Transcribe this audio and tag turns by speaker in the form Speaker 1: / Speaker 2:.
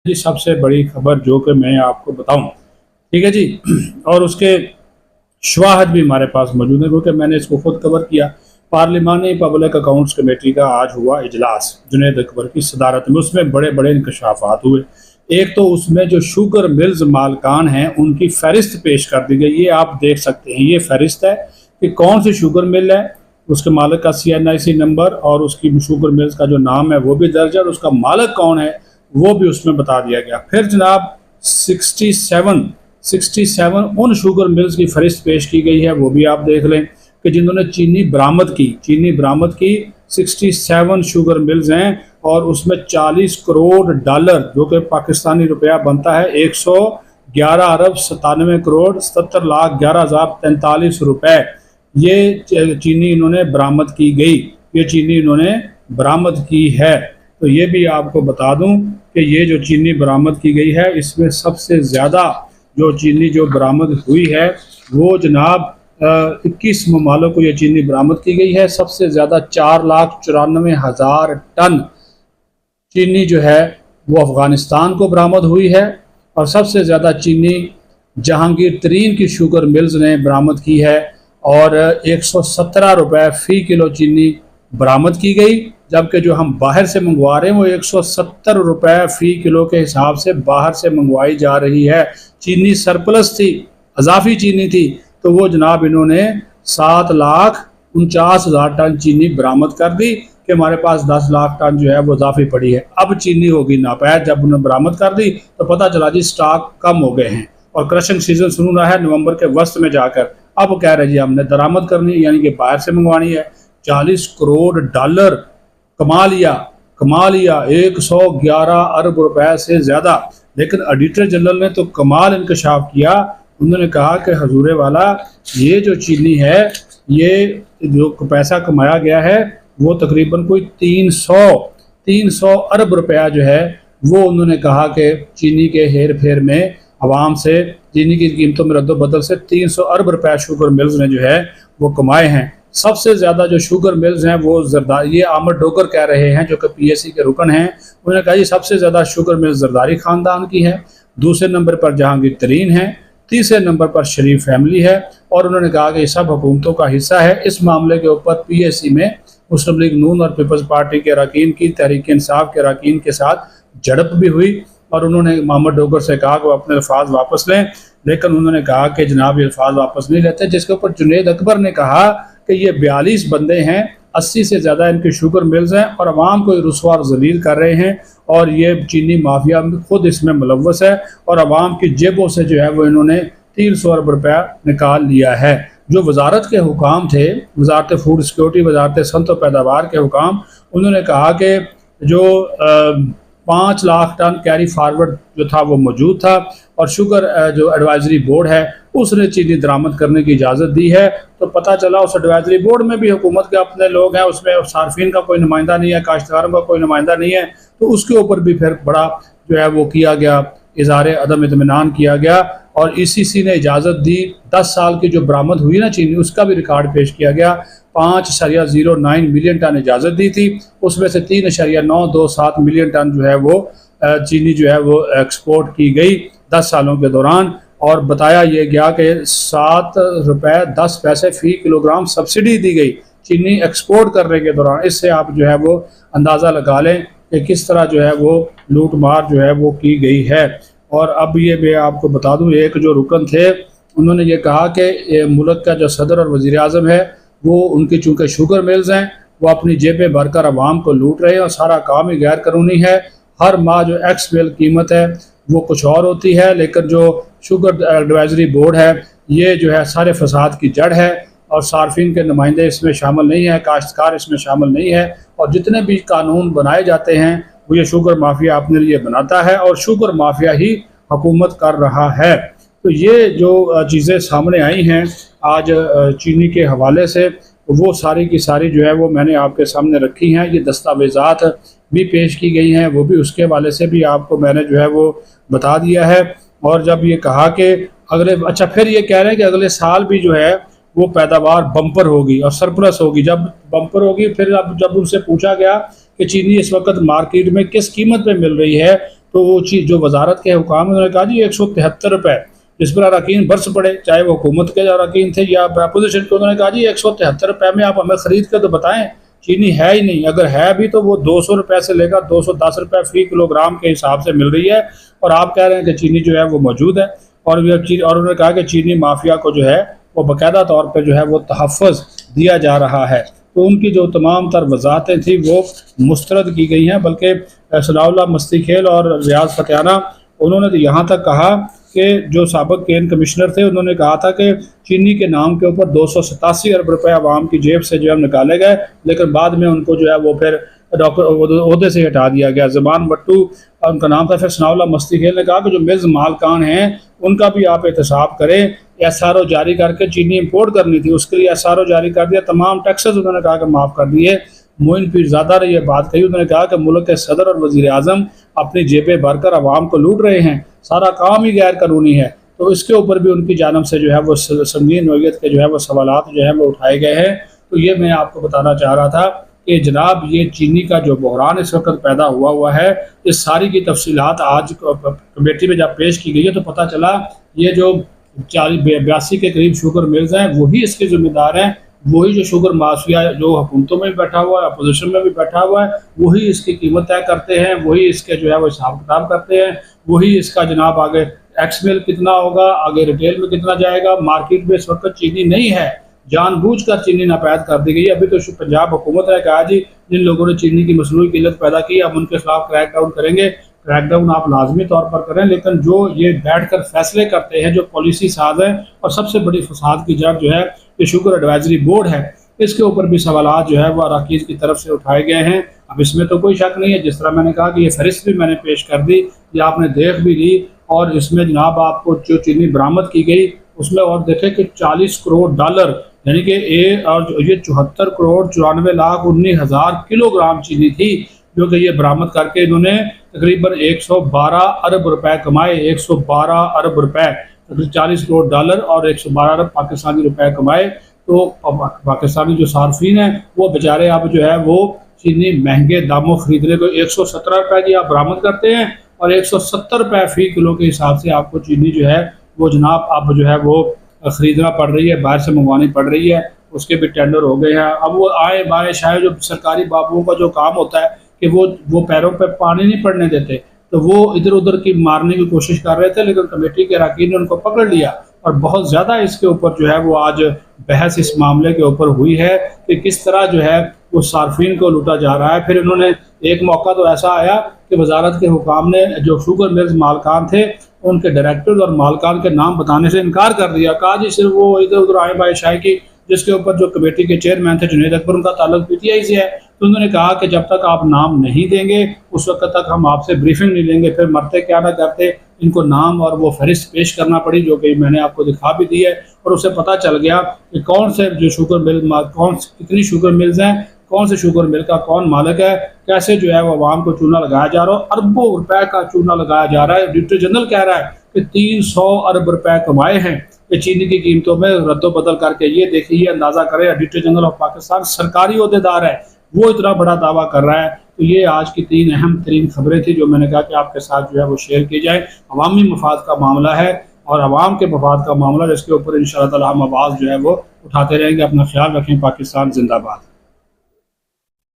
Speaker 1: जी सबसे बड़ी खबर जो कि मैं आपको बताऊं, ठीक है जी। और उसके शवाहद भी हमारे पास मौजूद है क्योंकि मैंने इसको खुद कवर किया। पार्लिमानी पब्लिक अकाउंट्स कमेटी का आज हुआ इजलास जुनैद अकबर की सदारत में, उसमें बड़े बड़े इंकशाफात हुए। एक तो उसमें जो शुगर मिल्स मालकान हैं उनकी फहरिस्त पेश कर दी गई। ये आप देख सकते हैं, ये फहरिस्त है कि कौन सी शुगर मिल है, उसके मालिक का CNIC नंबर और उसकी शुगर मिल्स का जो नाम है वो भी दर्ज है और उसका मालिक कौन है वो भी उसमें बता दिया गया। फिर जनाब 67 उन शुगर मिल्स की फहरिस्त पेश की गई है, वो भी आप देख लें कि जिन्होंने चीनी बरामद की 67 शुगर मिल्स हैं और उसमें 40 करोड़ डॉलर जो कि पाकिस्तानी रुपया बनता है 111 अरब 97 करोड़ 77 लाख 11,043 रुपए, ये चीनी इन्होंने बरामद की गई, ये चीनी इन्होंने बरामद की है। तो ये भी आपको बता दूं कि ये जो चीनी बरामद की गई है इसमें सबसे ज़्यादा जो चीनी जो बरामद हुई है वो जनाब 21 ममालों को ये चीनी बरामद की गई है। सबसे ज़्यादा 4,94,000 टन चीनी जो है वो अफ़गानिस्तान को बरामद हुई है और सबसे ज़्यादा चीनी जहांगीर तरीन की शुगर मिल्स ने बरामद की है और 117 रुपये फ़ी किलो चीनी बरामद की गई, जबकि जो हम बाहर से मंगवा रहे हैं वो 170 रुपये फ़ी किलो के हिसाब से बाहर से मंगवाई जा रही है। चीनी सरप्लस थी, अजाफी चीनी थी, तो वो जनाब इन्होंने 7,49,000 टन चीनी बरामद कर दी कि हमारे पास 10 लाख टन जो है वो अजाफी पड़ी है। अब चीनी होगी नापैद, जब उन्होंने बरामद कर दी तो पता चला जी स्टॉक कम हो गए हैं और क्रशिंग सीजन शुरू रहा है नवंबर के वस्त में जाकर। अब कह रहे जी हमने दरामद करनी है, यानी कि बाहर से मंगवानी है। 40 करोड़ डॉलर कमा लिया 111 अरब रुपए से ज़्यादा। लेकिन ऑडिटर जनरल ने तो कमाल इंकशाफ किया, उन्होंने कहा कि हजूरे वाला ये जो चीनी है ये जो पैसा कमाया गया है वो तकरीबन कोई 300 अरब रुपया जो है वो उन्होंने कहा कि चीनी के हेर फेर में आवाम से चीनी की कीमतों में रद्दोबदल से 300 अरब रुपया शुगर मिल्स ने जो है वो कमाए हैं। सबसे ज़्यादा जो शुगर मिल्स हैं वो जरदारी, ये आमद डोगर कह रहे हैं जो कि PSC के रुकन हैं, उन्होंने कहा ये सबसे ज़्यादा शुगर मिल्स जरदारी ख़ानदान की है, दूसरे नंबर पर जहांगीर तरीन है, तीसरे नंबर पर शरीफ फैमिली है और उन्होंने कहा कि ये सब हुकूमतों का हिस्सा है। इस मामले के ऊपर PSC में मुस्लिम लीग नून और पीपल्स पार्टी के अरकान की, तहरीक इंसाफ के अरकान के साथ झड़प भी हुई और उन्होंने मोहम्मद डोगर से कहा कि वो अपने अल्फाज वापस लें, लेकिन उन्होंने कहा कि जनाब ये अल्फाज वापस नहीं लेते, जिसके ऊपर जुनैद अकबर ने कहा कि ये 42 बंदे हैं, 80 से ज़्यादा इनकी शुगर मिल्स हैं और आवाम को रुसवा और जलील कर रहे हैं और ये चीनी माफिया खुद इसमें मुलव्वस है और आवाम की जेबों से जो है वो इन्होंने 300 अरब रुपया निकाल लिया है। जो वजारत के हुकाम थे, वजारत फूड सिक्योरिटी, वजारत सनत व पैदावार के हुकाम, उन्होंने कहा कि जो 5 लाख टन कैरी फारवर्ड जो था वो मौजूद था और शुगर जो एडवाइजरी बोर्ड है उसने चीनी दरामद करने की इजाज़त दी है। तो पता चला उस एडवाइजरी बोर्ड में भी हुकूमत के अपने लोग हैं, उसमें सार्फिन का कोई नुमाइंदा नहीं है, काश्तकारों का कोई नुमाइंदा नहीं है, तो उसके ऊपर भी फिर बड़ा जो है वो किया गया, इज़हार अदम इत्मीनान किया गया और ECC ने इजाज़त दी। 10 साल की जो बरामद हुई ना चीनी उसका भी रिकॉर्ड पेश किया गया। 5.09 मिलियन टन इजाज़त दी थी, उसमें से 3.927 मिलियन टन जो है वो चीनी जो है वो एक्सपोर्ट की गई 10 सालों के दौरान और बताया ये गया कि 7 रुपये 10 पैसे फ़ी किलोग्राम सब्सिडी दी गई चीनी एक्सपोर्ट करने के दौरान। इससे आप जो है वो अंदाज़ा लगा लें कि किस तरह जो है वो लूट मार जो है वो की गई है। और अब ये मैं आपको बता दूं, एक जो रुकन थे उन्होंने ये कहा कि मुल्क का जो सदर और वज़ीर आज़म है वो उनकी चूँकि शुगर मिल्स हैं वो अपनी जेबें भरकर आवाम को लूट रहे हैं और सारा काम ही गैर कानूनी है। हर माह जो एक्स मिल कीमत है वो कुछ और होती है, लेकिन जो शुगर एडवाइजरी बोर्ड है ये जो है सारे फसाद की जड़ है और सार्फिन के नुमाइंदे इसमें शामिल नहीं है, काश्तकार इसमें शामिल नहीं है और जितने भी कानून बनाए जाते हैं वो ये शुगर माफिया अपने लिए बनाता है और शुगर माफिया ही हुकूमत कर रहा है। तो ये जो चीज़ें सामने आई हैं आज चीनी के हवाले से वो सारी की सारी जो है वो मैंने आपके सामने रखी हैं। ये दस्तावेज़ात भी पेश की गई हैं, वो भी उसके हवाले से भी आपको मैंने जो है वो बता दिया है। और जब ये कहा कि फिर ये कह रहे हैं कि अगले साल भी जो है वो पैदावार बम्पर होगी और सरप्लस होगी। जब बम्पर होगी फिर अब जब उनसे पूछा गया कि चीनी इस वक्त मार्केट में किस कीमत पे मिल रही है तो वो चीज़ जो वजारत के हुकाम उन्होंने कहा जी 173 रुपये, जिस पर अरकान बरस पड़े, चाहे वो हुकूमत के अरकान थे या अपोजिशन के। उन्होंने कहा जी 173 रुपये में आप हमें ख़रीद कर तो बताएं, चीनी है ही नहीं, अगर है भी तो वो 200 रुपये से लेकर 210 रुपये फ़ी किलोग्राम के हिसाब से मिल रही है, और आप कह रहे हैं कि चीनी जो है वो मौजूद है। और उन्होंने कहा कि चीनी माफिया को जो है वो बाकायदा तौर पर जो है वो तहफ़्फ़ुज़ दिया जा रहा है। तो उनकी जो तमाम तर वजाहतें थी वो मुस्तरद की गई हैं, बल्कि सनाउल्लाह मस्ती खेल और रियाज फतियाना उन्होंने तो यहाँ तक कहा कि जो साबिक़ केन कमिश्नर थे उन्होंने कहा था कि चीनी के नाम के ऊपर 287 अरब रुपये आवाम की जेब से जो है निकाले गए, लेकिन बाद में उनको जो है वो फिर ओहदे से हटा दिया गया। ज़बान भट्टू उनका नाम था। फिर सनाउल्लाह मस्ती खेल ने कहा कि जो मिल्स मालकान हैं उनका भी आप एहतसाब करें, SRO जारी करके चीनी इंपोर्ट करनी थी, उसके लिए SRO जारी कर दिया, तमाम टैक्सेस उन्होंने कहा कि माफ़ कर दिए। मोइन पीरज़ादा ने यह बात कही, उन्होंने कहा कि मुल्क के सदर और वज़ीर आज़म अपनी जेबें भरकर आवाम को लूट रहे हैं, सारा काम ही गैर कानूनी है। तो इसके ऊपर भी उनकी जानब से जो है वो संगीन नोयत के जो है वो सवालात जो है वो उठाए गए हैं। तो ये मैं आपको बताना चाह रहा था कि जनाब ये चीनी का जो बहरान इस वक्त पैदा हुआ है, इस सारी की तफसीलात आज कमेटी में जब पेश की गई है तो पता चला ये जो 82 के करीब शुगर मिल्स हैं वही इसके ज़िम्मेदार हैं। वही जो शुगर माफिया जो हुकूमतों में भी बैठा हुआ है, अपोजिशन में भी बैठा हुआ है, वही इसकी कीमत तय करते हैं, वही इसके जो है वो हिसाब किताब करते हैं, वही इसका जनाब आगे एक्स मिल कितना होगा, आगे रिटेल में कितना जाएगा। मार्केट में इस वक्त चीनी नहीं है, जानबूझकर चीनी नापैद कर दी गई। अभी तो पंजाब हुकूमत ने कहा जी जिन लोगों ने चीनी की मसनूई किल्लत पैदा की हम उनके खिलाफ क्रैक डाउन करेंगे। क्रैकडाउन आप लाजमी तौर पर करें, लेकिन जो ये बैठकर फैसले करते हैं, जो पॉलिसी साज है, और सबसे बड़ी फसाद की जड़ जो है ये शुगर एडवाइजरी बोर्ड है, इसके ऊपर भी सवालात जो है वो अराकीज़ की तरफ से उठाए गए हैं। अब इसमें तो कोई शक नहीं है, जिस तरह मैंने कहा कि ये फहरिस्त भी मैंने पेश कर दी, ये आपने देख भी ली, और इसमें जनाब आपको जो चीनी बरामद की गई उसमें और देखें कि 40 करोड़ डॉलर यानी कि ये 74 करोड़ 94,19,000 किलोग्राम चीनी थी, जो कि ये बरामद करके इन्होंने तकरीबन 112 अरब रुपए कमाए। 112 अरब रुपए, 40 करोड़ डॉलर और 112 अरब पाकिस्तानी रुपए कमाए। तो पाकिस्तानी जो सार्फिन हैं वो बेचारे अब जो है वो चीनी महंगे दामों खरीदने को 117 रुपए की आप बरामद करते हैं, और 170 रुपए फ़ी किलो के हिसाब से आपको चीनी जो है वो जनाब अब जो है वो ख़रीदना पड़ रही है, बाहर से मंगवानी पड़ रही है। उसके भी टेंडर हो गए हैं। अब वो आए बाएँ शायद जो सरकारी बाबुओं का जो काम होता है कि वो पैरों पे पानी नहीं पड़ने देते, तो वो इधर उधर की मारने की कोशिश कर रहे थे, लेकिन कमेटी के अरकान ने उनको पकड़ लिया, और बहुत ज़्यादा इसके ऊपर जो है वो आज बहस इस मामले के ऊपर हुई है कि किस तरह जो है वो सार्फिन को लूटा जा रहा है। फिर इन्होंने एक मौका तो ऐसा आया कि वजारत के हुकाम ने जो शुगर मिल्स मालकान थे उनके डायरेक्टर्स और मालकान के नाम बताने से इनकार कर दिया। कहा जी सिर्फ वो इधर उधर आए बाए शाये की, जिसके ऊपर जो कमेटी के चेयरमैन थे जुनैद अकबर, उनका ताल्लुक PTI से है। तो उन्होंने कहा कि जब तक आप नाम नहीं देंगे उस वक्त तक हम आपसे ब्रीफिंग नहीं लेंगे। फिर मरते क्या ना करते इनको नाम और वो फहरिस्त पेश करना पड़ी, जो कि मैंने आपको दिखा भी दी है, और उससे पता चल गया कि कौन से जो शुगर मिल कितनी शुगर मिल्स हैं, कौन से शुगर मिल का कौन मालिक है, कैसे जो है वो आवाम को चूना लगाया जा रहा है। अरबों रुपए का चूना लगाया जा रहा है। ऑडिटर जनरल कह रहा है कि 300 अरब रुपए कमाए हैं कि चीनी की कीमतों में रद्दोबदल करके। ये देखिए, अंदाजा करें, ऑडिटर जनरल ऑफ पाकिस्तान सरकारी ओहदेदार है, वो इतना बड़ा दावा कर रहा है। तो ये आज की 3 अहम तरीन खबरें थी जो मैंने कहा कि आपके साथ जो है वो शेयर की जाए। अवामी मफाद का मामला है और अवाम के मफाद का मामला, जिसके ऊपर इंशाअल्लाह ताला हम आवाज़ जो है वो उठाते रहेंगे। अपना ख्याल रखें। पाकिस्तान जिंदाबाद।